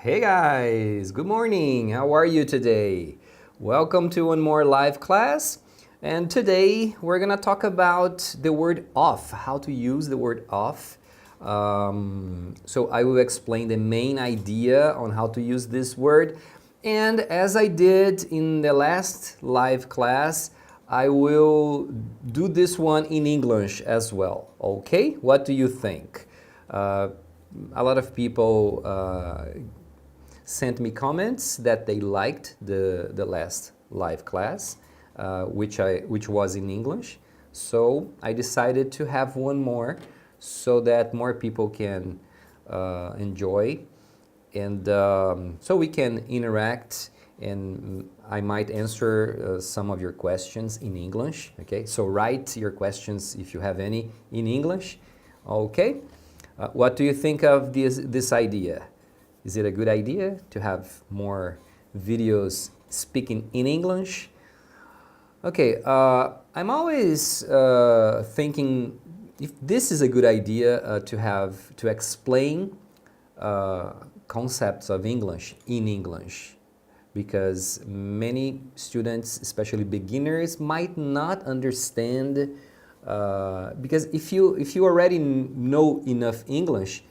Hey guys, good morning. How are you today? Welcome to one more live class. And today we're gonna talk about the word off, how to use the word off. So I will explain the main idea on how to use this word. And as I did in the last live class, I will do this one in English as well. Okay? What do you think? A lot of people sent me comments that they liked the last live class, which was in English. So I decided to have one more so that more people can enjoy, and so we can interact, and I might answer some of your questions in English. Okay, so write your questions if you have any in English. Okay, what do you think of this idea? Is it a good idea to have more videos speaking in English? Okay, I'm always thinking if this is a good idea to explain concepts of English in English, because many students, especially beginners, might not understand. Because if you already know enough English,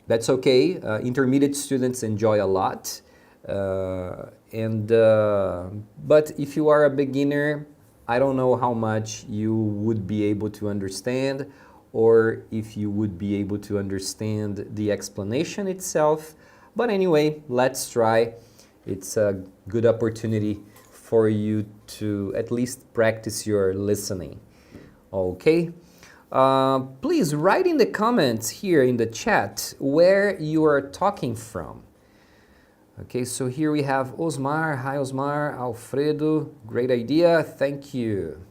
that's okay. Intermediate students enjoy a lot, but if you are a beginner, I don't know how much you would be able to understand, or if you would be able to understand the explanation itself. But anyway, let's try. It's a good opportunity for you to at least practice your listening. Okay? Please write in the comments here in the chat where you are talking from. Okay, so here we have Osmar. Hi Osmar. Alfredo, great idea. Thank you.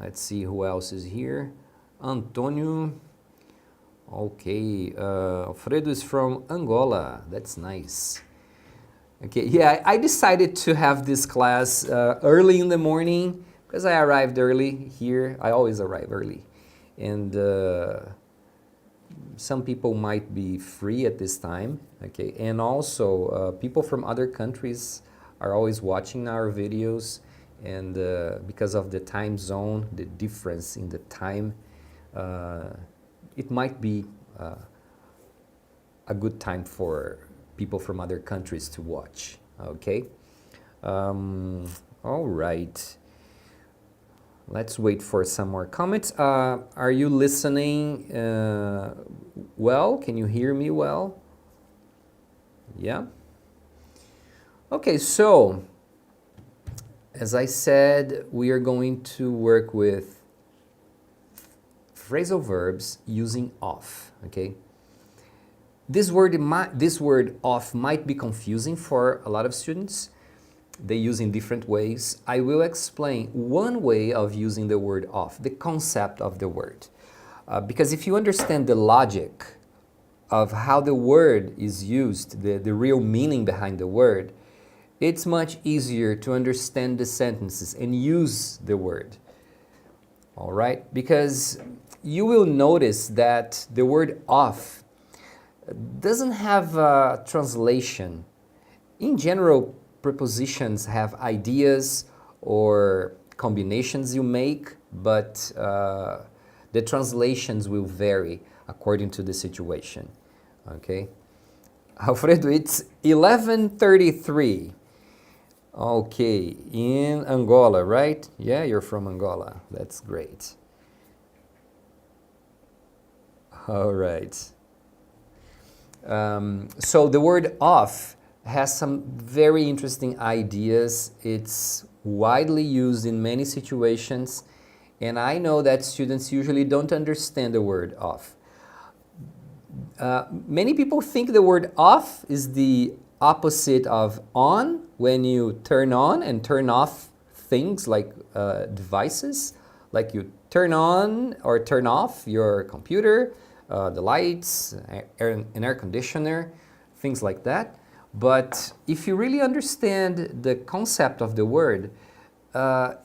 Let's see who else is here. Antonio. Okay, Alfredo is from Angola. That's nice. Okay, yeah, I decided to have this class early in the morning because I arrived early here. I always arrive early. And some people might be free at this time, okay? And also, people from other countries are always watching our videos, and because of the time zone, the difference in the time, it might be a good time for people from other countries to watch, okay? All right. Let's wait for some more comments. Are you listening well? Can you hear me well? Yeah? Okay, so as I said, we are going to work with phrasal verbs using off, okay? This word off might be confusing for a lot of students. They use in different ways. I will explain one way of using the word off, the concept of the word. Because if you understand the logic of how the word is used, the real meaning behind the word, it's much easier to understand the sentences and use the word. All right? Because you will notice that the word off doesn't have a translation. In general, prepositions have ideas or combinations you make, but the translations will vary according to the situation. Okay? Alfredo, it's 11:33. Okay, in Angola, right? Yeah, you're from Angola. That's great. All right. So the word off has some very interesting ideas. It's widely used in many situations, and I know that students usually don't understand the word off. Many people think the word off is the opposite of on, when you turn on and turn off things like devices, like you turn on or turn off your computer, the lights, an air conditioner, things like that. But if you really understand the concept of the word,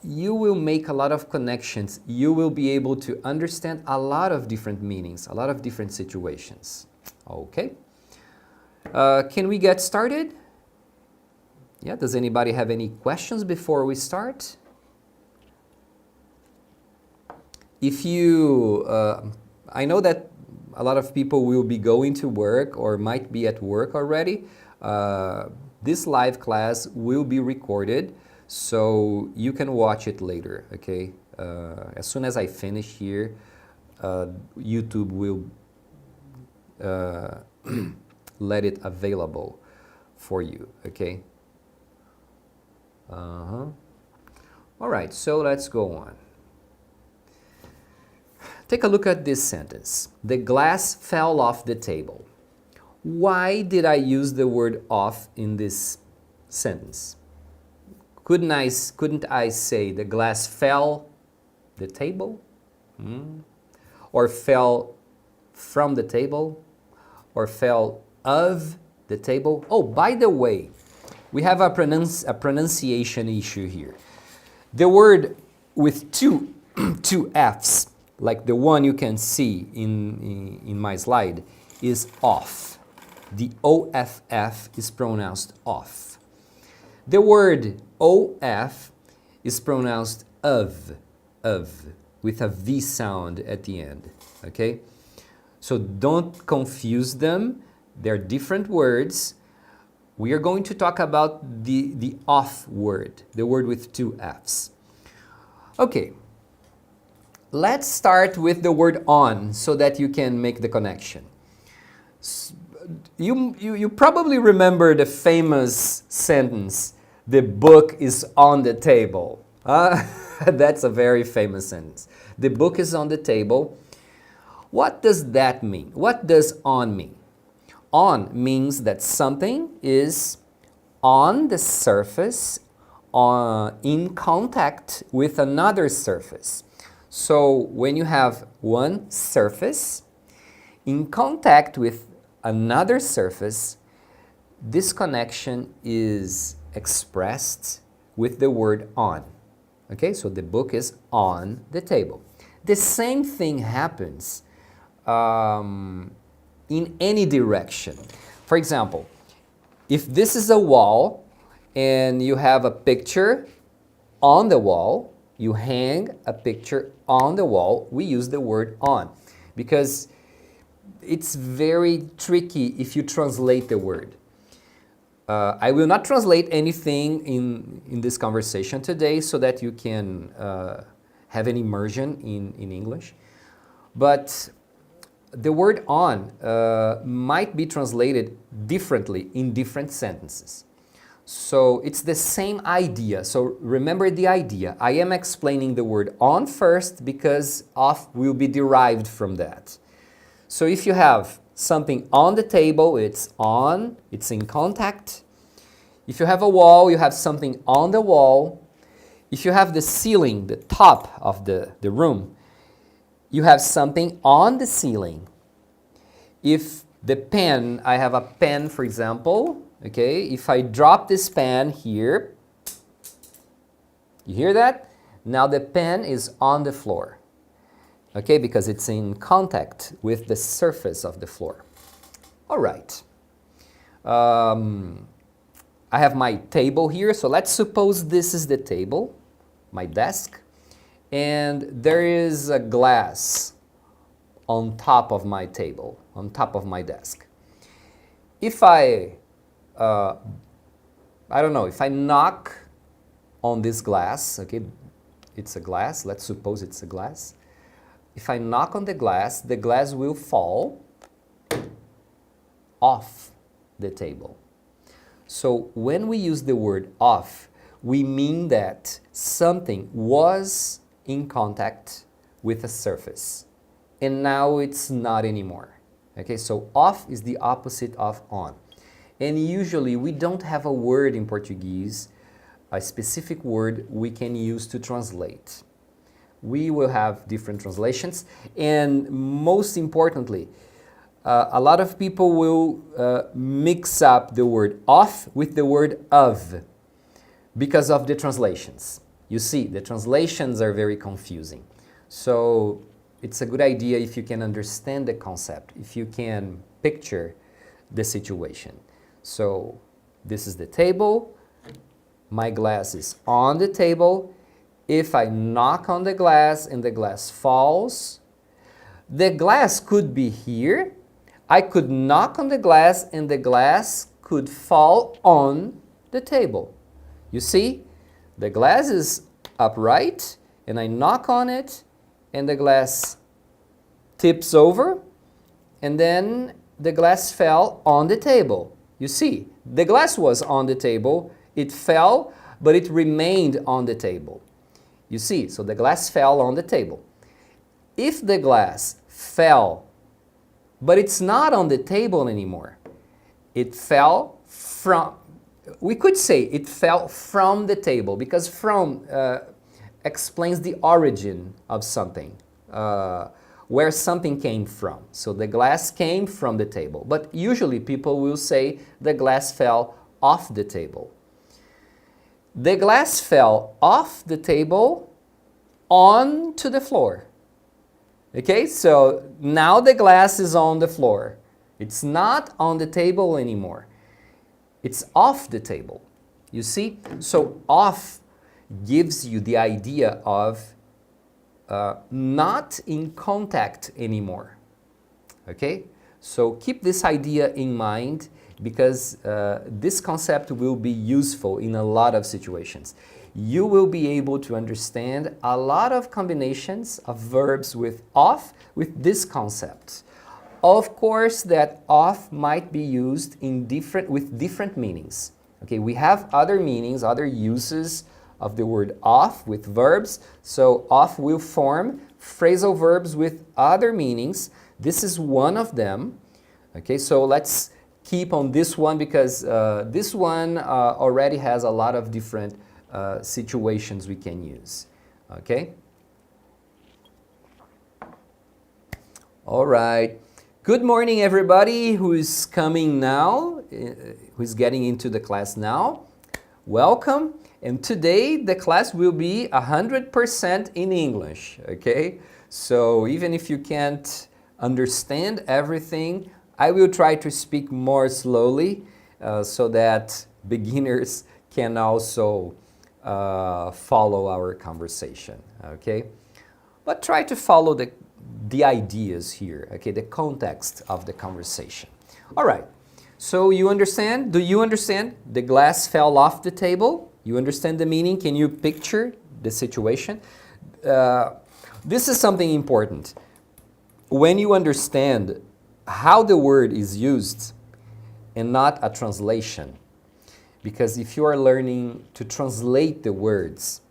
you will make a lot of connections. You will be able to understand a lot of different meanings, a lot of different situations. Okay? Can we get started? Yeah, does anybody have any questions before we start? If you, I know that a lot of people will be going to work or might be at work already. This live class will be recorded, so you can watch it later, okay? As soon as I finish here, YouTube will let it available for you, okay? All right, so let's go on. Take a look at this sentence. The glass fell off the table. Why did I use the word off in this sentence? Couldn't I say the glass fell the table? Or fell from the table? Or fell of the table? Oh, by the way, we have a pronunciation issue here. The word with two F's, like the one you can see in my slide, is off. The OFF is pronounced off. The word OF is pronounced of, with a V sound at the end, okay? So don't confuse them. They're different words. We are going to talk about the off word, the word with two F's. Okay. Let's start with the word on so that you can make the connection. You probably remember the famous sentence, the book is on the table. That's a very famous sentence. The book is on the table. What does that mean? What does on mean? On means that something is on the surface, in contact with another surface. So when you have one surface in contact with another surface, this connection is expressed with the word on. Okay, so the book is on the table. The same thing happens in any direction. For example, if this is a wall and you have a picture on the wall, you hang a picture on the wall, we use the word on because it's very tricky if you translate the word. I will not translate anything in this conversation today so that you can have an immersion in English. But the word on might be translated differently in different sentences. So it's the same idea. So remember the idea. I am explaining the word on first because off will be derived from that. So if you have something on the table, it's on, it's in contact. If you have a wall, you have something on the wall. If you have the ceiling, the top of the room, you have something on the ceiling. If the pen, I have a pen, for example, okay, if I drop this pen here, you hear that? Now the pen is on the floor, okay, because it's in contact with the surface of the floor. All right. I have my table here, so let's suppose this is the table, my desk, and there is a glass on top of my table, on top of my desk. If I don't know, if I knock on this glass, okay, it's a glass, let's suppose it's a glass. If I knock on the glass will fall off the table. So when we use the word off, we mean that something was in contact with a surface and now it's not anymore. Okay, so off is the opposite of on. And usually we don't have a word in Portuguese, a specific word we can use to translate. We will have different translations, and most importantly, a lot of people will mix up the word off with the word of because of the translations. You see, the translations are very confusing. So it's a good idea if you can understand the concept, if you can picture the situation. So this is the table. My glass is on the table. If I knock on the glass and the glass falls, the glass could be here. I could knock on the glass and the glass could fall on the table. You see, the glass is upright and I knock on it and the glass tips over and then the glass fell on the table. You see, the glass was on the table, it fell, but it remained on the table. You see, so the glass fell on the table. If the glass fell, but it's not on the table anymore, it fell from, we could say it fell from the table, because from explains the origin of something, where something came from. So the glass came from the table, but usually people will say the glass fell off the table. The glass fell off the table onto the floor. Okay, so now the glass is on the floor. It's not on the table anymore. It's off the table. You see? So off gives you the idea of not in contact anymore. Okay? So keep this idea in mind, because this concept will be useful in a lot of situations. You will be able to understand a lot of combinations of verbs with off with this concept. Of course, that off might be used in with different meanings. Okay, we have other meanings, other uses of the word off with verbs. So off will form phrasal verbs with other meanings. This is one of them. Okay, so let's keep on this one, because this one already has a lot of different situations we can use. Okay? All right. Good morning, everybody who is coming now, who is getting into the class now. Welcome. And today the class will be 100% in English. Okay? So even if you can't understand everything, I will try to speak more slowly so that beginners can also follow our conversation, okay? But try to follow the ideas here, okay? The context of the conversation. All right, so you understand? Do you understand? The glass fell off the table. You understand the meaning? Can you picture the situation? This is something important. When you understand how the word is used and not a translation, because if you are learning to translate the words,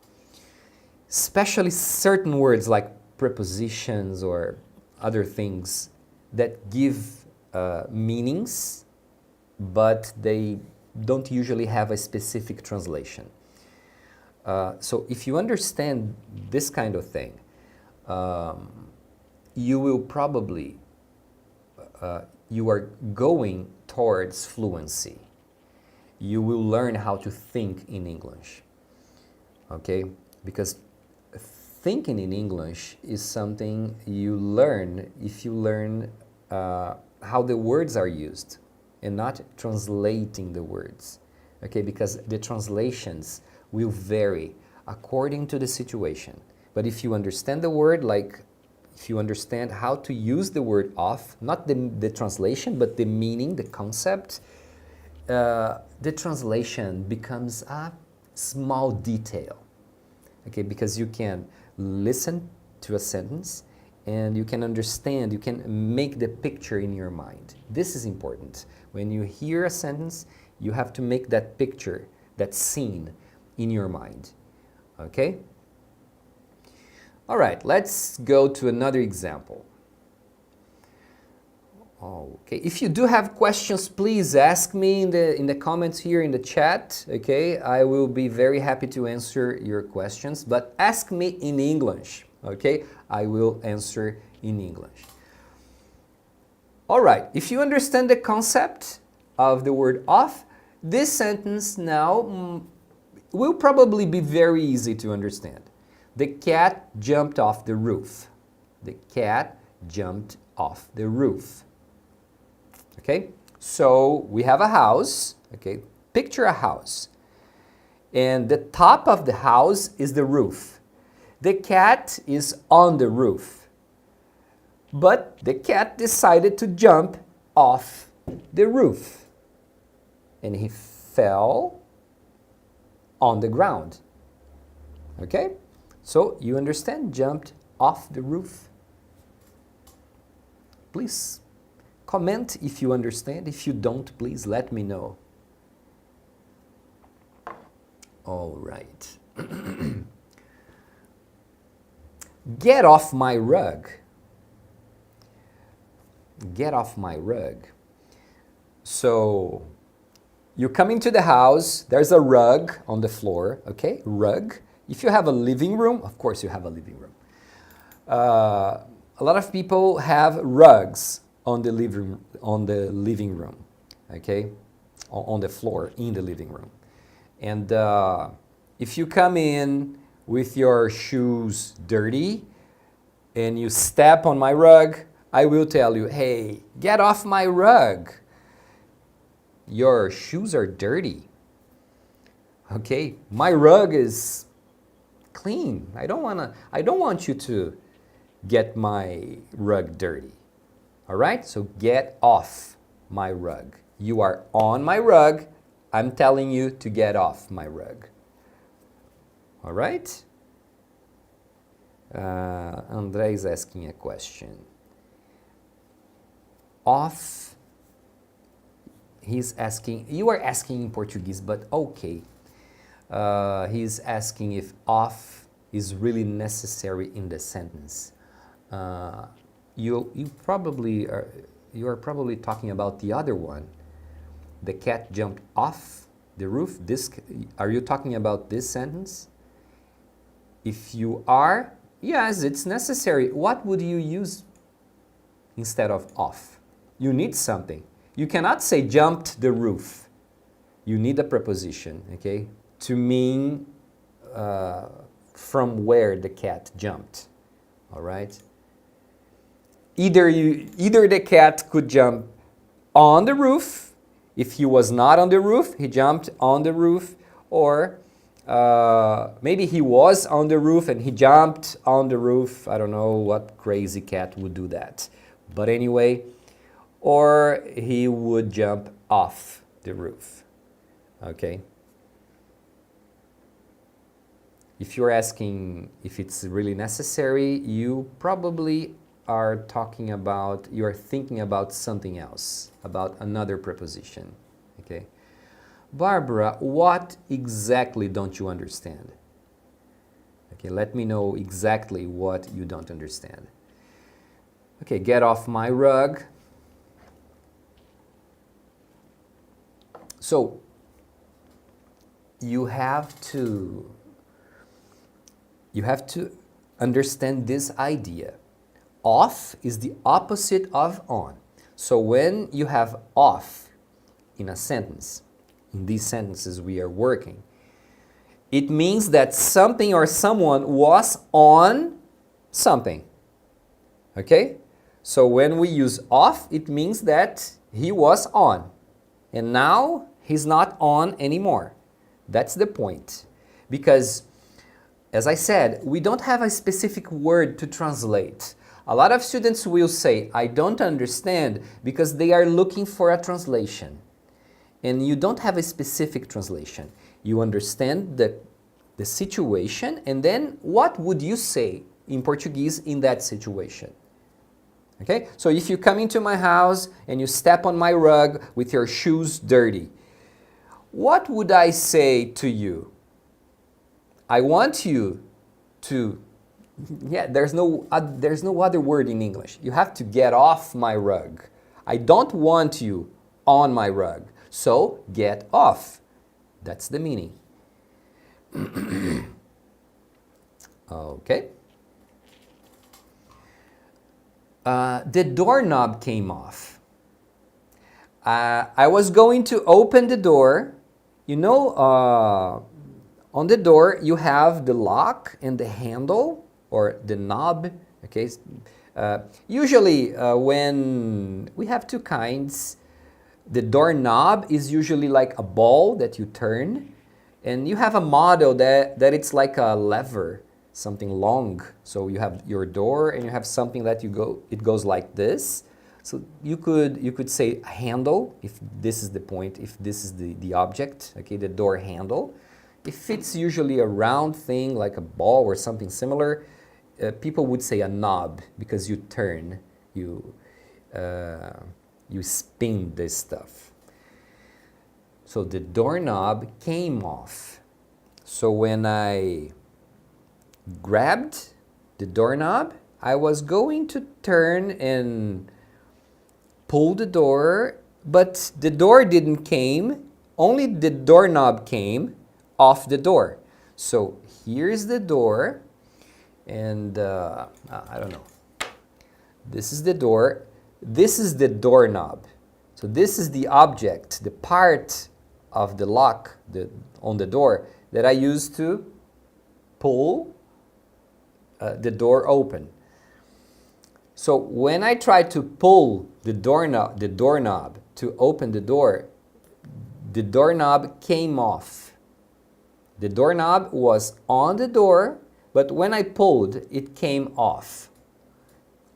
especially certain words like prepositions or other things that give meanings, but they don't usually have a specific translation. So if you understand this kind of thing, you will probably, you are going towards fluency. You will learn how to think in English, okay? Because thinking in English is something you learn if you learn how the words are used and not translating the words, okay? Because the translations will vary according to the situation. But if you understand the word, like if you understand how to use the word off, not the translation, but the meaning, the concept, the translation becomes a small detail, okay? Because you can listen to a sentence and you can understand, you can make the picture in your mind. This is important. When you hear a sentence, you have to make that picture, that scene in your mind, okay? All right, let's go to another example. Okay, if you do have questions, please ask me in the comments here in the chat, okay? I will be very happy to answer your questions, but ask me in English, okay? I will answer in English. All right, if you understand the concept of the word off, this sentence now will probably be very easy to understand. The cat jumped off the roof. The cat jumped off the roof. Okay? So we have a house, okay? Picture a house. And the top of the house is the roof. The cat is on the roof. But the cat decided to jump off the roof. And he fell on the ground. Okay? So you understand? Jumped off the roof. Please comment if you understand. If you don't, please let me know. All right. Get off my rug. Get off my rug. So you come into the house, there's a rug on the floor, okay? Rug. If you have a living room, of course you have a living room. A lot of people have rugs on the living room, okay? On the floor in the living room. And if you come in with your shoes dirty and you step on my rug, I will tell you, hey, get off my rug. Your shoes are dirty. Okay, my rug is clean. I don't want you to get my rug dirty. All right? So get off my rug. You are on my rug. I'm telling you to get off my rug. All right? André is asking a question. Off. He's asking, you are asking in Portuguese, but okay. He's asking if off is really necessary in the sentence. You are probably talking about the other one. The cat jumped off the roof. Are you talking about this sentence? If you are, yes, it's necessary. What would you use instead of off? You need something. You cannot say jumped the roof. You need a preposition, okay, to mean from where the cat jumped. All right? Either the cat could jump on the roof. If he was not on the roof, he jumped on the roof, or maybe he was on the roof and he jumped on the roof. I don't know what crazy cat would do that. But anyway, or he would jump off the roof. Okay? If you're asking if it's really necessary, you probably are you're thinking about something else, about another preposition. Okay? Barbara, what exactly don't you understand? Okay, let me know exactly what you don't understand. Okay, get off my rug. So, you have to understand this idea. Off is the opposite of on. So when you have off in a sentence, in these sentences we are working, it means that something or someone was on something. Okay? So when we use off, it means that he was on. And now he's not on anymore. That's the point. Because, as I said, we don't have a specific word to translate. A lot of students will say, I don't understand, because they are looking for a translation. And you don't have a specific translation. You understand the situation, and then what would you say in Portuguese in that situation? Okay? So if you come into my house and you step on my rug with your shoes dirty, what would I say to you? I want you to, there's no other word in English. You have to get off my rug. I don't want you on my rug. So, get off. That's the meaning. Okay. The doorknob came off. I was going to open the door. You know, on the door you have the lock and the handle, or the knob. Okay. Usually when we have two kinds, The doorknob is usually like a ball that you turn, and you have a model that it's like a lever, something long. So you have your door and you have something that it goes like this. So you could say a handle, if this is the point, if this is the object, okay, the door handle. If it's usually a round thing like a ball or something similar, people would say a knob, because you turn, you spin this stuff. So the doorknob came off. So when I grabbed the doorknob, I was going to turn and pull the door, but the door didn't came, only the doorknob came off the door. So here's the door, and I don't know. This is the door. This is the doorknob. So this is the object, the part of the lock on the door that I use to pull the door open. So when I tried to pull the doorknob to open the doorknob came off. The doorknob was on the door, but when I pulled, it came off.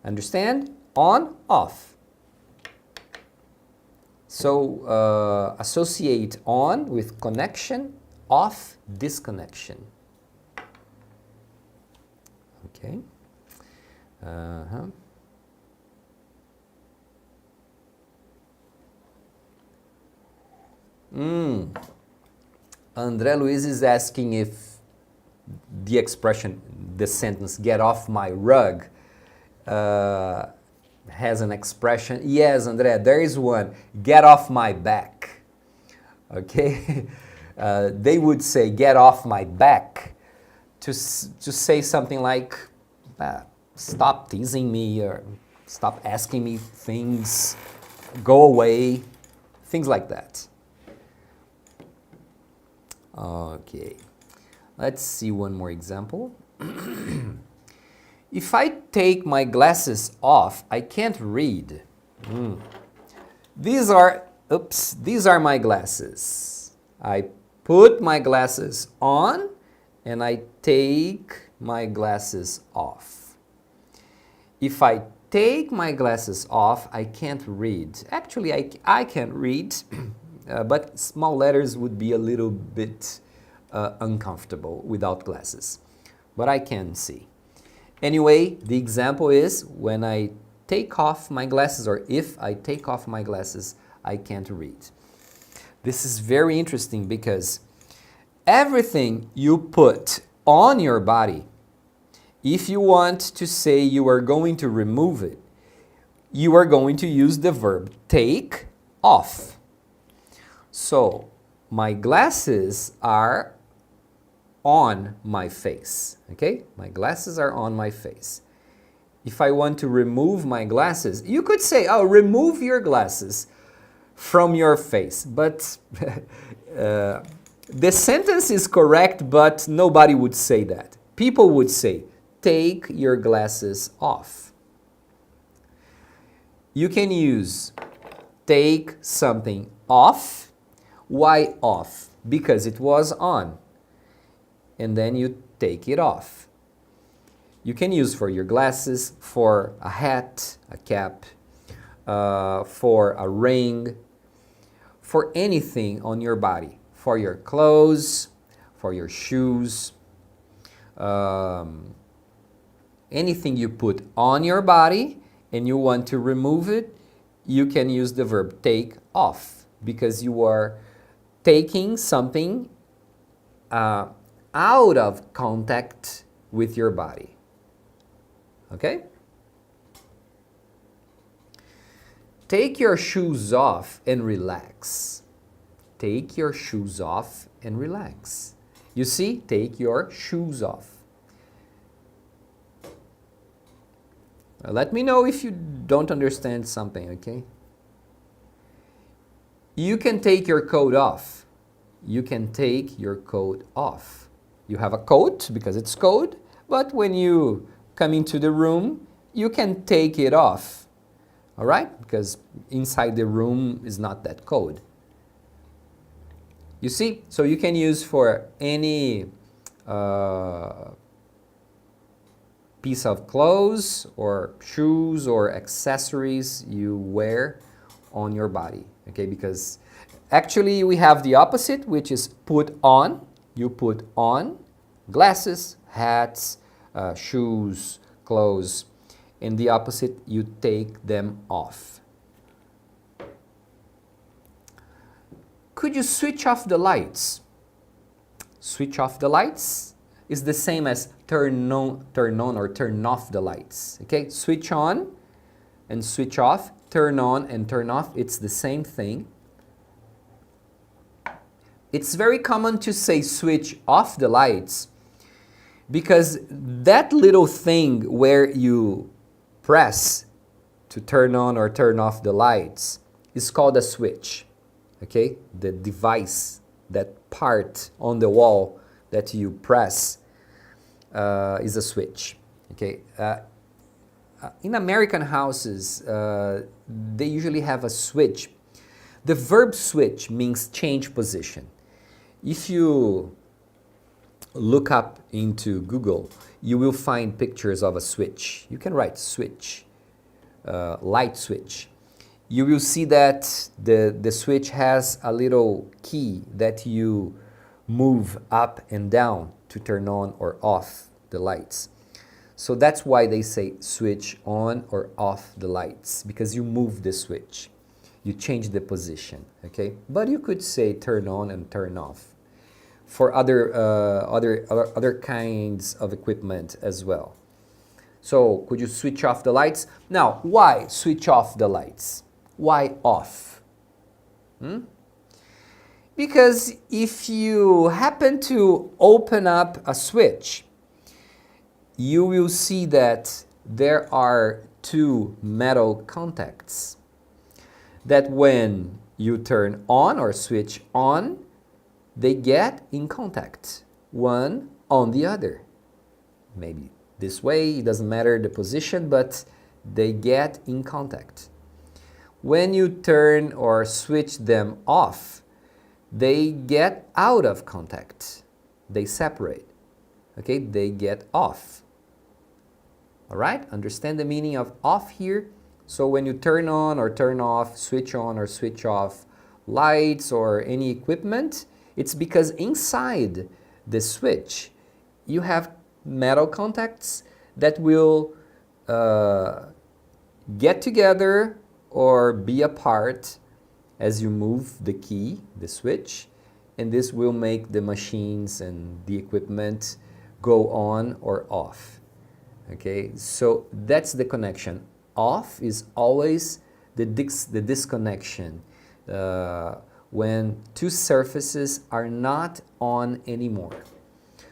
Understand? On, off. So associate on with connection, off, disconnection. Okay. André Luiz is asking if the expression, the sentence, get off my rug, has an expression. Yes, André, there is one. Get off my back. Okay? They would say, get off my back, to say something like, stop teasing me, or stop asking me things, go away, things like that. Okay, let's see one more example. If I take my glasses off, I can't read. These are my glasses. I put my glasses on and I take my glasses off. If I take my glasses off, I can't read. Actually, I can read, but small letters would be a little bit uncomfortable without glasses. But I can see. Anyway, the example is when I take off my glasses, or if I take off my glasses, I can't read. This is very interesting because everything you put on your body, if you want to say you are going to remove it, you are going to use the verb take off. So, my glasses are on my face, okay? My glasses are on my face. If I want to remove my glasses, you could say, oh, remove your glasses from your face. But the sentence is correct, but nobody would say that. People would say, take your glasses off. You can use take something off. Why off? Because it was on. And then you take it off. You can use for your glasses, for a hat, a cap, for a ring, for anything on your body, for your clothes, for your shoes, anything you put on your body and you want to remove it, you can use the verb take off, because you are taking something out of contact with your body. Okay? Take your shoes off and relax. Take your shoes off and relax. You see, take your shoes off. Let me know if you don't understand something, okay? You can take your coat off. You can take your coat off. You have a coat because it's cold, but when you come into the room, you can take it off. All right? Because inside the room is not that cold. You see? So you can use for any piece of clothes or shoes or accessories you wear on your body. Okay? Because actually we have the opposite, which is put on. You put on glasses, hats, shoes, clothes. And the opposite, you take them off. Could you switch off the lights? Switch off the lights is the same as turn on or turn off the lights. Okay, switch on and switch off, turn on and turn off, it's the same thing. It's very common to say switch off the lights because that little thing where you press to turn on or turn off the lights is called a switch. Okay, the device, that part on the wall that you press is a switch. Okay, in American houses, they usually have a switch. The verb switch means change position. If you look up into Google, you will find pictures of a switch. You can write switch, light switch. You will see that the switch has a little key that you move up and down to turn on or off the lights. So that's why they say switch on or off the lights, because you move the switch. You change the position, okay? But you could say turn on and turn off for other kinds of equipment as well. So could you switch off the lights? Now, why switch off the lights? Why off? Because if you happen to open up a switch, you will see that there are two metal contacts that when you turn on or switch on, they get in contact, one on the other. Maybe this way, it doesn't matter the position, but they get in contact. When you turn or switch them off, they get out of contact. They separate. Okay, they get off. All right, understand the meaning of off here? So when you turn on or turn off, switch on or switch off lights or any equipment, it's because inside the switch, you have metal contacts that will get together or be apart as you move the key, the switch, and this will make the machines and the equipment go on or off. Okay, so that's the connection. Off is always the disconnection when two surfaces are not on anymore.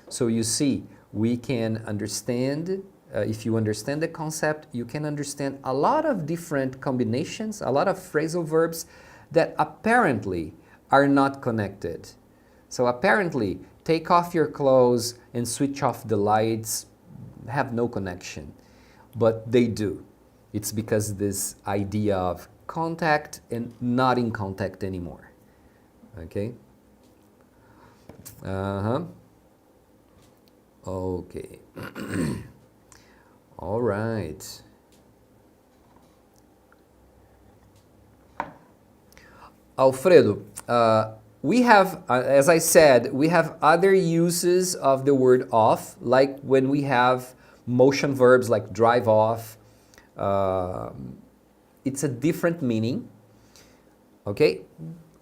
So you see, we can understand, if you understand the concept, you can understand a lot of different combinations, a lot of phrasal verbs that apparently are not connected. So apparently, take off your clothes and switch off the lights have no connection, but they do. It's because this idea of contact and not in contact anymore. Okay? Okay. All right. Alfredo, we have, as I said, we have other uses of the word off, like when we have motion verbs like drive off. It's a different meaning. Okay?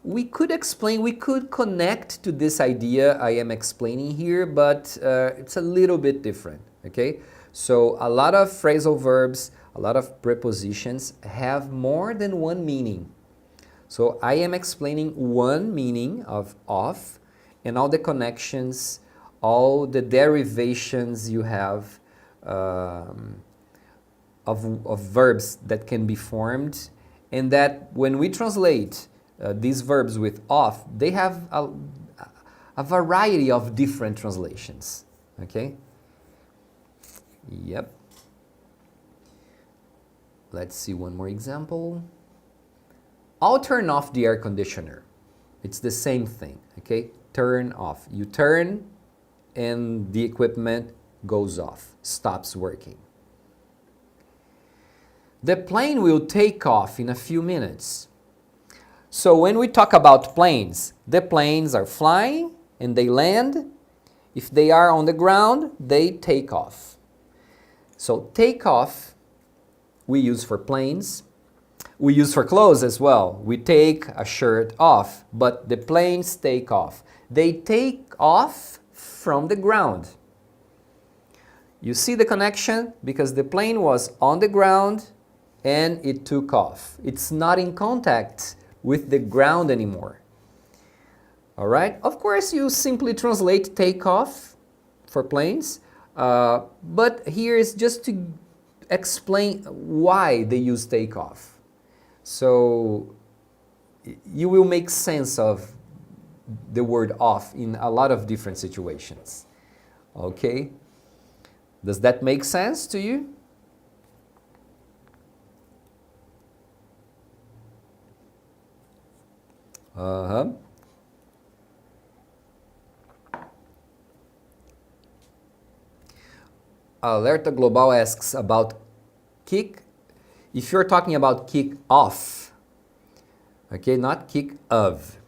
We could explain, we could connect to this idea I am explaining here, but it's a little bit different. Okay? So a lot of phrasal verbs, a lot of prepositions have more than one meaning. So I am explaining one meaning of off and all the connections, all the derivations you have of verbs that can be formed, and that when we translate these verbs with off, they have a variety of different translations. Okay? Yep. Let's see one more example. I'll turn off the air conditioner. It's the same thing, okay? Turn off. You turn and the equipment goes off, stops working. The plane will take off in a few minutes. So when we talk about planes, the planes are flying and they land. If they are on the ground, they take off. So take off we use for planes. We use for clothes as well. We take a shirt off, but the planes take off. They take off from the ground. You see the connection? Because the plane was on the ground and it took off. It's not in contact with the ground anymore. All right? Of course, you simply translate take off for planes, but here is just to explain why they use take off. So you will make sense of the word off in a lot of different situations. Okay? Does that make sense to you? Alerta Global asks about kick. If you're talking about kick off, okay, not kick of.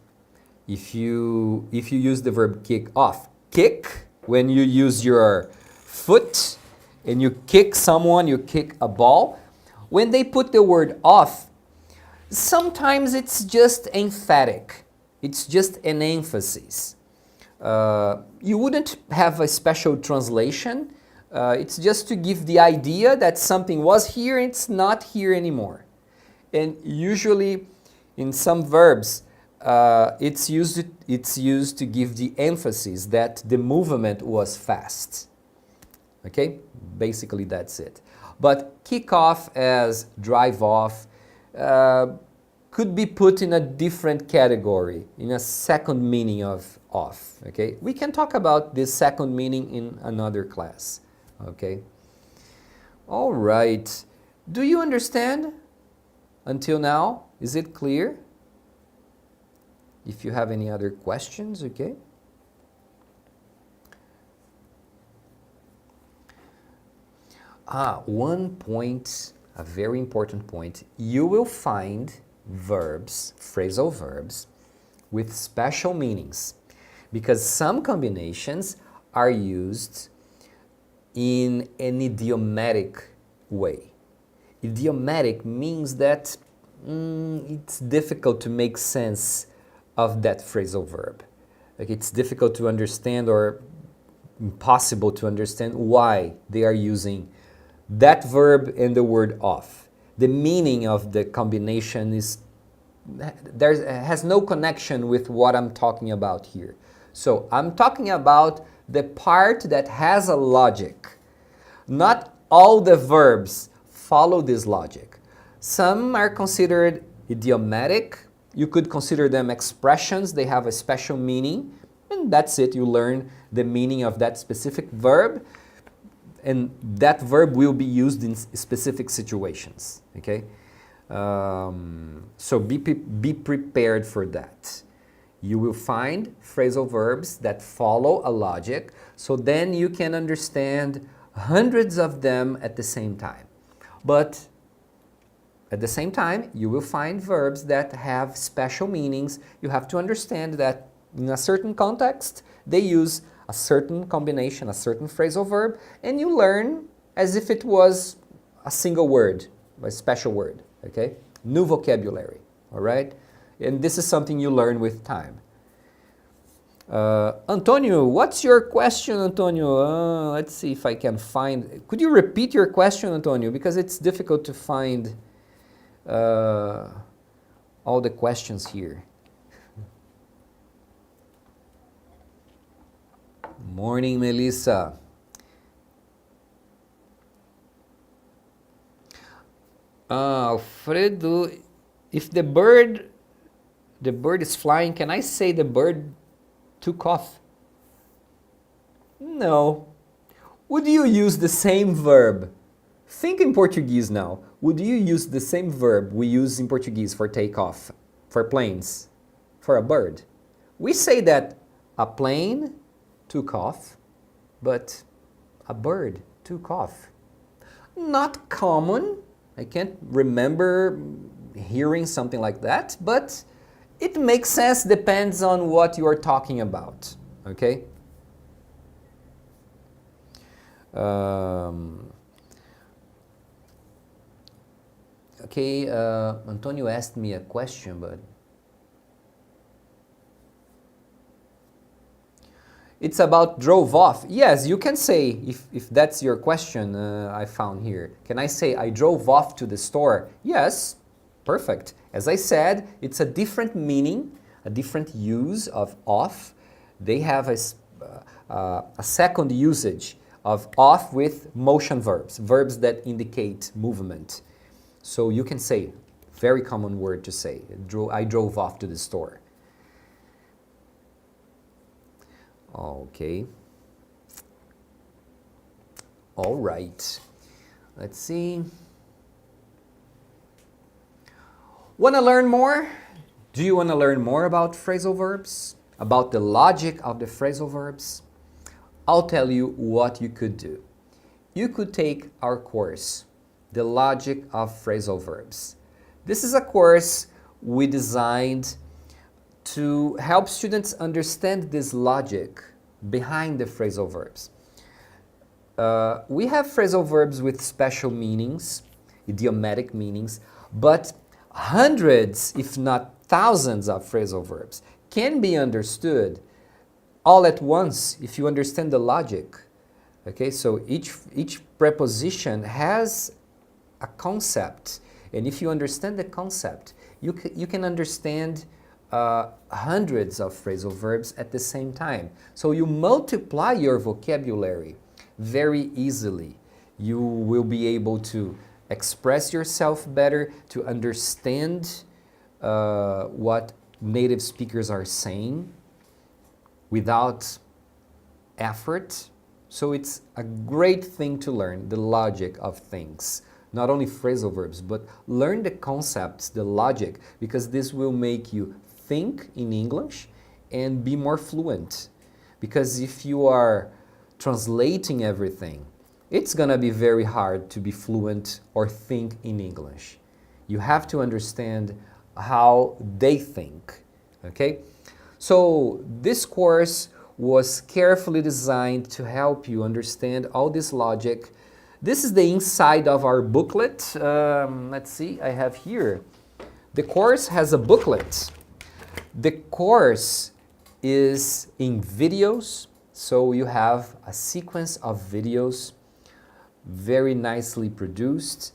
If you use the verb kick off, kick, when you use your foot and you kick someone, you kick a ball. When they put the word off, sometimes it's just emphatic. It's just an emphasis. You wouldn't have a special translation. It's just to give the idea that something was here, it's not here anymore. And usually in some verbs, it's used to give the emphasis that the movement was fast. Okay? Basically that's it. But kick off as drive off could be put in a different category, in a second meaning of off. Okay? We can talk about this second meaning in another class. Okay? All right. Do you understand until now? Is it clear? If you have any other questions, okay? One point, a very important point. You will find verbs, phrasal verbs, with special meanings because some combinations are used in an idiomatic way. Idiomatic means that it's difficult to make sense of that phrasal verb. Like it's difficult to understand or impossible to understand why they are using that verb and the word off. The meaning of the combination has no connection with what I'm talking about here. So I'm talking about the part that has a logic. Not all the verbs follow this logic. Some are considered idiomatic. You could consider them expressions. They have a special meaning. And that's it. You learn the meaning of that specific verb. And that verb will be used in specific situations. Okay? So be prepared for that. You will find phrasal verbs that follow a logic, so then you can understand hundreds of them at the same time. But at the same time, you will find verbs that have special meanings. You have to understand that in a certain context, they use a certain combination, a certain phrasal verb, and you learn as if it was a single word, a special word, okay? New vocabulary, all right? And this is something you learn with time. Antonio, what's your question, Antonio? Let's see if I can find... Could you repeat your question, Antonio? Because it's difficult to find all the questions here. Morning, Melissa. Alfredo, if the bird is flying, can I say the bird took off? No. Would you use the same verb? Think in Portuguese now. would you use the same verb we use in Portuguese for take off, for planes, for a bird? We say that a plane took off, but a bird took off. Not common. I can't remember hearing something like that, but it makes sense, depends on what you are talking about, okay? Antonio asked me a question, but it's about drove off. Yes, you can say, if that's your question I found here. Can I say I drove off to the store? Yes, perfect. As I said, it's a different meaning, a different use of off. They have a second usage of off with motion verbs, verbs that indicate movement. So you can say, very common word to say, I drove off to the store. Okay. All right. Let's see. Want to learn more? Do you want to learn more about phrasal verbs? About the logic of the phrasal verbs? I'll tell you what you could do. You could take our course, The Logic of Phrasal Verbs. This is a course we designed to help students understand this logic behind the phrasal verbs. We have phrasal verbs with special meanings, idiomatic meanings, but hundreds, if not thousands of phrasal verbs can be understood all at once if you understand the logic. Okay, so each preposition has a concept, and if you understand the concept, you can understand hundreds of phrasal verbs at the same time. So you multiply your vocabulary very easily. You will be able to express yourself better, to understand what native speakers are saying without effort. So it's a great thing to learn, the logic of things. Not only phrasal verbs, but learn the concepts, the logic, because this will make you think in English and be more fluent. Because if you are translating everything, it's gonna be very hard to be fluent or think in English. You have to understand how they think, okay? So this course was carefully designed to help you understand all this logic. This is the inside of our booklet. Let's see, I have here. The course has a booklet. The course is in videos, so you have a sequence of videos very nicely produced,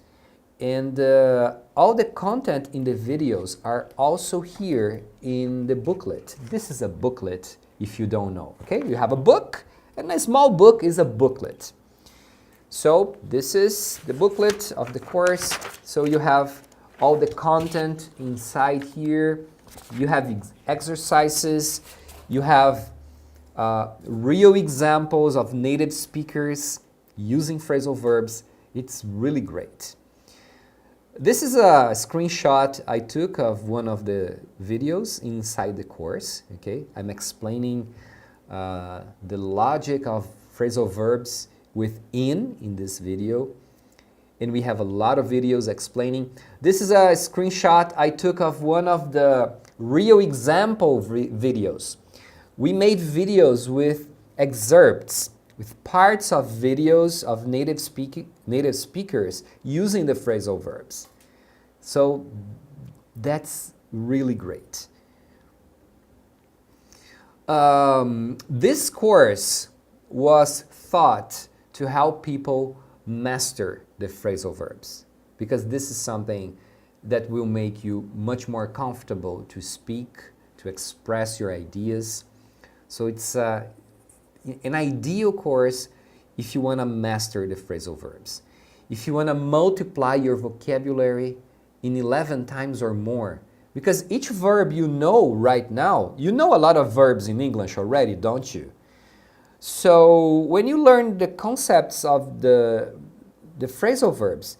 and all the content in the videos are also here in the booklet. This is a booklet if you don't know, okay? You have a book, and a small book is a booklet. So this is the booklet of the course. So you have all the content inside here. You have exercises. You have real examples of native speakers using phrasal verbs. It's really great. This is a screenshot I took of one of the videos inside the course. Okay, I'm explaining the logic of phrasal verbs within in this video, and we have a lot of videos explaining. This is a screenshot I took of one of the real example videos. We made videos with excerpts, with parts of videos of native speakers using the phrasal verbs. So that's really great. This course was thought to help people master the phrasal verbs, because this is something that will make you much more comfortable to speak, to express your ideas. So it's an ideal course if you want to master the phrasal verbs. If you want to multiply your vocabulary in 11 times or more, because each verb you know right now, you know a lot of verbs in English already, don't you? So when you learn the concepts of the phrasal verbs,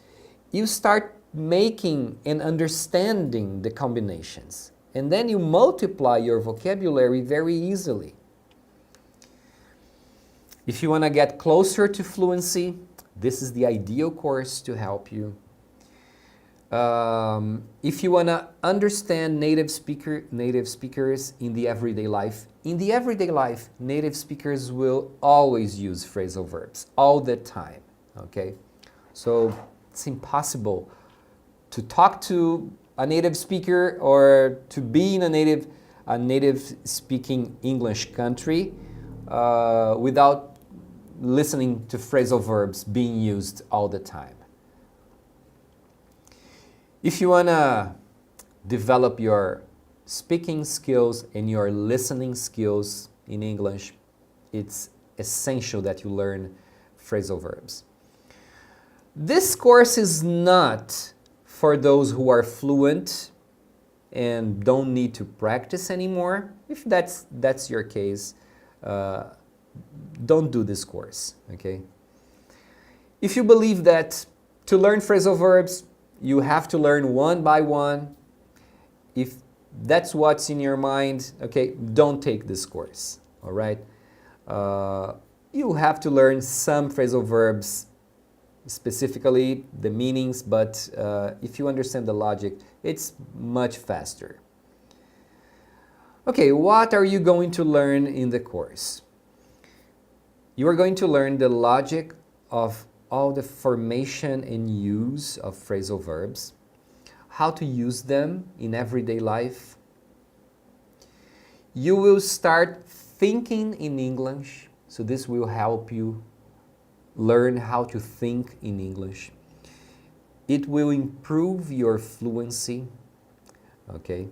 you start making and understanding the combinations. And then you multiply your vocabulary very easily. If you want to get closer to fluency, this is the ideal course to help you. If you want to understand native speakers in the everyday life, native speakers will always use phrasal verbs all the time. Okay, so it's impossible to talk to a native speaker or to be in a native speaking English country without listening to phrasal verbs being used all the time. If you want to develop your speaking skills and your listening skills in English, it's essential that you learn phrasal verbs. This course is not for those who are fluent and don't need to practice anymore. If that's your case, don't do this course, okay? If you believe that to learn phrasal verbs, you have to learn one by one, if that's what's in your mind, okay, don't take this course, all right? You have to learn some phrasal verbs, specifically the meanings, but if you understand the logic, it's much faster. Okay, what are you going to learn in the course? You are going to learn the logic of all the formation and use of phrasal verbs, how to use them in everyday life. You will start thinking in English, so this will help you learn how to think in English. It will improve your fluency, okay?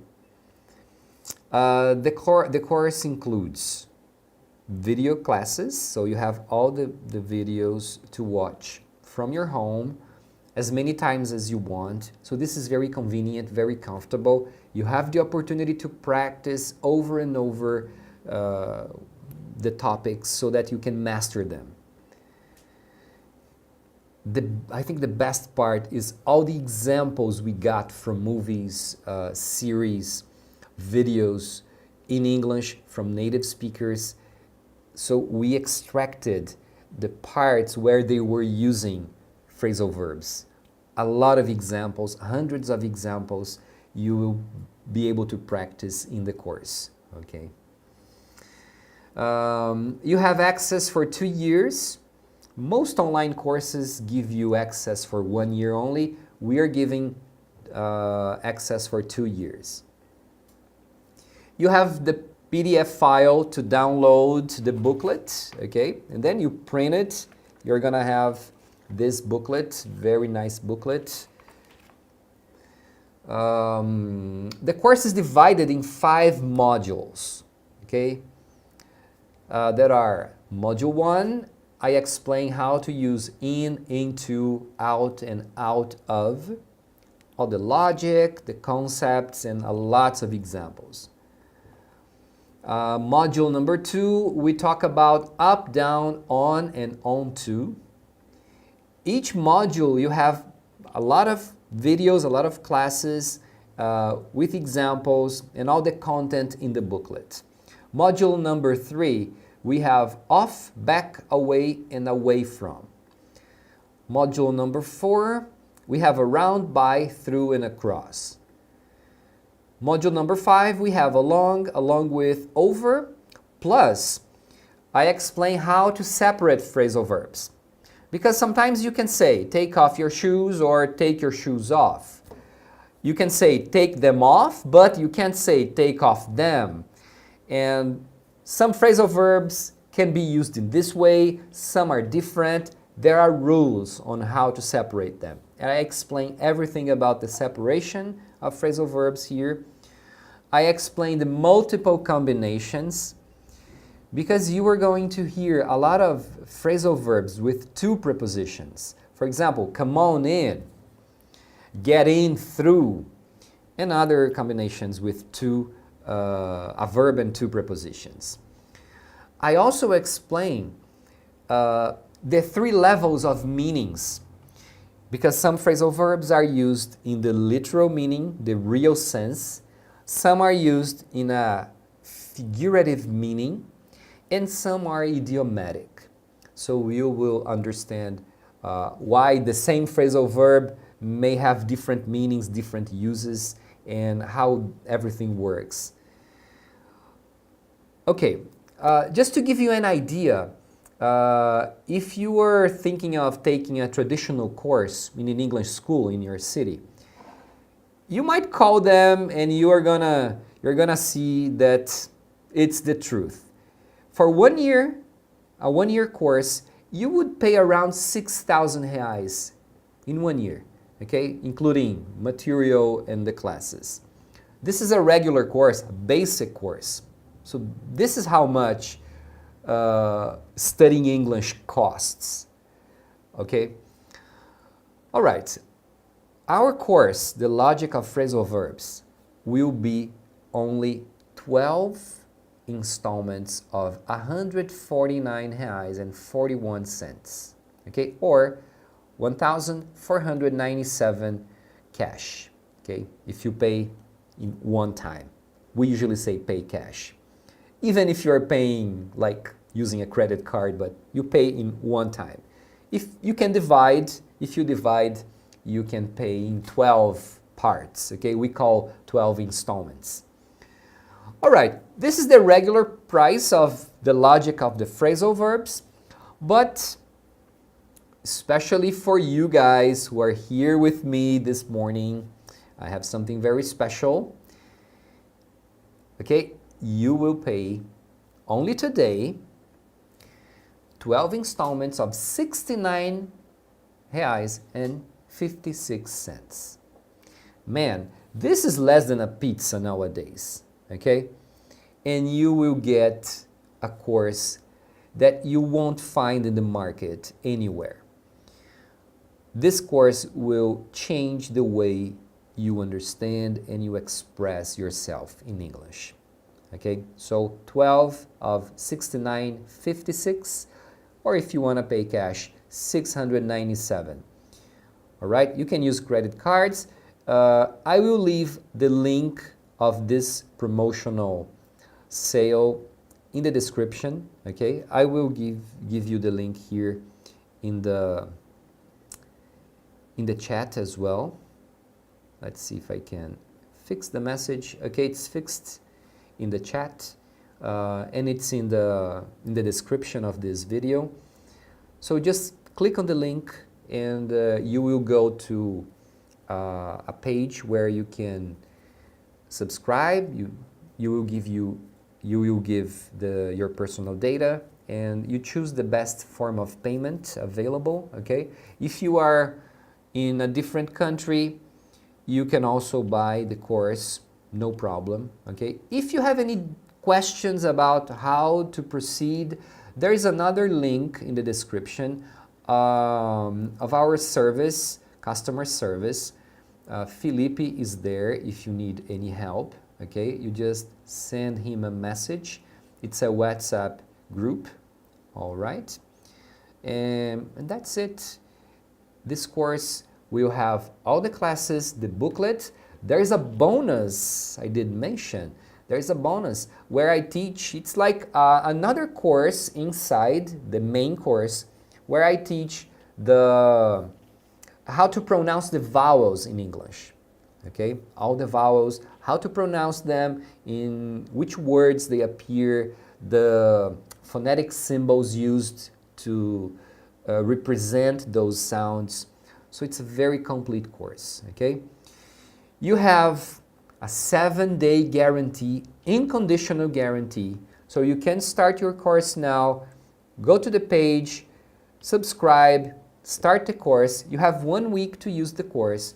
The course includes video classes, so you have all the videos to watch from your home as many times as you want. So this is very convenient, very comfortable. You have the opportunity to practice over and over the topics so that you can master them. I think the best part is all the examples we got from movies, series, videos in English from native speakers. So we extracted the parts where they were using phrasal verbs. A lot of examples, hundreds of examples, you will be able to practice in the course, okay? You have access for 2 years. Most online courses give you access for 1 year only. We are giving access for 2 years. You have the PDF file to download the booklet, okay? And then you print it. You're gonna have this booklet, very nice booklet. The course is divided in 5 modules, okay? There are module 1, I explain how to use in, into, out, and out of, all the logic, the concepts, and lots of examples. Module number 2, we talk about up, down, on, and on to. Each module, you have a lot of videos, a lot of classes with examples and all the content in the booklet. Module number 3, we have off, back, away, and away from. Module number 4, we have around, by, through, and across. Module number 5, we have along with, over, plus I explain how to separate phrasal verbs. Because sometimes you can say, take off your shoes or take your shoes off. You can say, take them off, but you can't say, take off them. And some phrasal verbs can be used in this way, some are different. There are rules on how to separate them. And I explain everything about the separation of phrasal verbs here. I explain the multiple combinations because you are going to hear a lot of phrasal verbs with 2 prepositions. For example, come on in, get in through, and other combinations with a verb and 2 prepositions. I also explain the 3 levels of meanings. because some phrasal verbs are used in the literal meaning, the real sense. Some are used in a figurative meaning, and some are idiomatic. So you will understand why the same phrasal verb may have different meanings, different uses, and how everything works. Okay, just to give you an idea, if you were thinking of taking a traditional course in an English school in your city, you might call them and you're gonna see that it's the truth. For 1 year, a 1 year course, you would pay around 6,000 reais in 1 year, okay, including material and the classes. This is a regular course, a basic course. So this is how much studying English costs, okay? All right, our course, The Logic of Phrasal Verbs, will be only 12 installments of 149 reais and 41 cents, okay? Or 1,497 cash, okay? If you pay in one time. We usually say pay cash. Even if you're paying like using a credit card, but you pay in one time. If you divide, you can pay in 12 parts, okay? We call 12 installments. All right, this is the regular price of the logic of the phrasal verbs, but especially for you guys who are here with me this morning, I have something very special. Okay, you will pay only today 12 installments of 69 reais and 56 cents. Man, this is less than a pizza nowadays, okay? And you will get a course that you won't find in the market anywhere. This course will change the way you understand and you express yourself in English. Okay, so 12 of 69.56, or if you want to pay cash, 697. All right, you can use credit cards. I will leave the link of this promotional sale in the description. Okay, I will give you the link here in the chat as well. Let's see if I can fix the message. Okay, it's fixed in the chat, and it's in the description of this video. So just click on the link, and you will go to a page where you can subscribe. You will give your personal data, and you choose the best form of payment available. Okay, if you are in a different country, you can also buy the course, no problem, okay? If you have any questions about how to proceed, there is another link in the description of our service, customer service. Felipe is there if you need any help, okay? You just send him a message. It's a WhatsApp group, all right? And that's it. This course will have all the classes, the booklet. There's a bonus I did mention. There's a bonus where I teach. It's like another course inside the main course where I teach how to pronounce the vowels in English. Okay, all the vowels, how to pronounce them, in which words they appear, the phonetic symbols used to represent those sounds. So it's a very complete course, okay? You have a 7-day guarantee, unconditional guarantee. So you can start your course now, go to the page, subscribe, start the course. You have 1 week to use the course.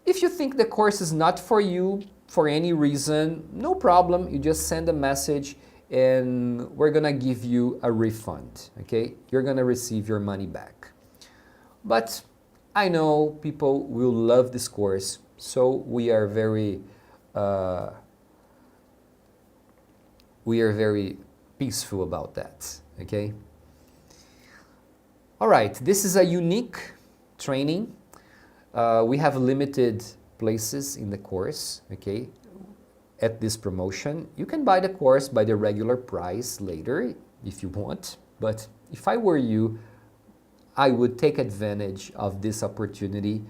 If you think the course is not for you for any reason, no problem. You just send a message and we're gonna give you a refund, okay? You're gonna receive your money back. But I know people will love this course, so we are very peaceful about that, okay? All right, this is a unique training. We have limited places in the course, okay, at this promotion. You can buy the course by the regular price later if you want, but if I were you, I would take advantage of this opportunity.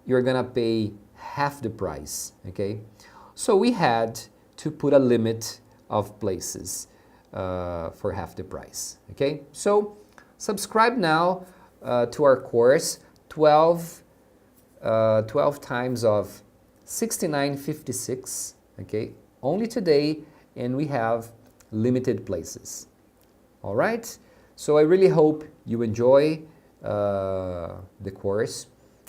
You're gonna pay half the price, okay? So we had to put a limit of places for half the price, okay? So subscribe now to our course, 12 times of 69.56, okay? Only today, and we have limited places. All right? So I really hope you enjoy the course.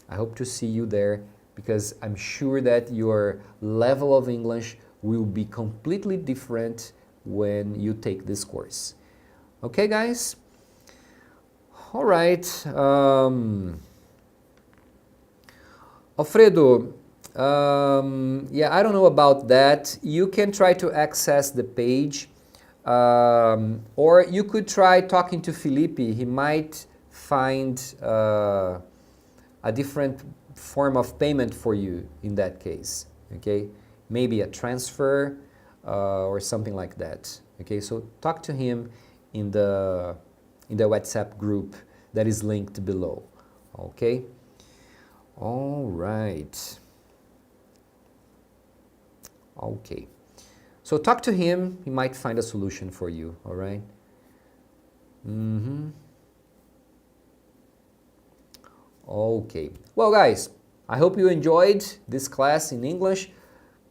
I hope to see you there because I'm sure that your level of English will be completely different when you take this course. Okay, guys? All right. Alfredo, yeah, I don't know about that. You can try to access the page, or you could try talking to Felipe. He might find a different form of payment for you in that case, okay? Maybe a transfer or something like that, okay? So talk to him in the WhatsApp group that is linked below, okay? All right. Okay. So talk to him. He might find a solution for you. All right. Okay. Well, guys, I hope you enjoyed this class in English.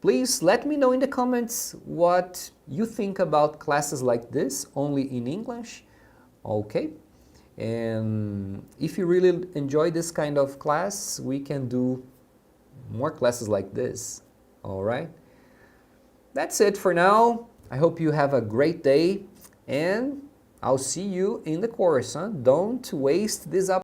Please let me know in the comments what you think about classes like this, only in English. Okay. And if you really enjoy this kind of class, we can do more classes like this. All right. That's it for now. I hope you have a great day, and I'll see you in the course. Don't waste this opportunity.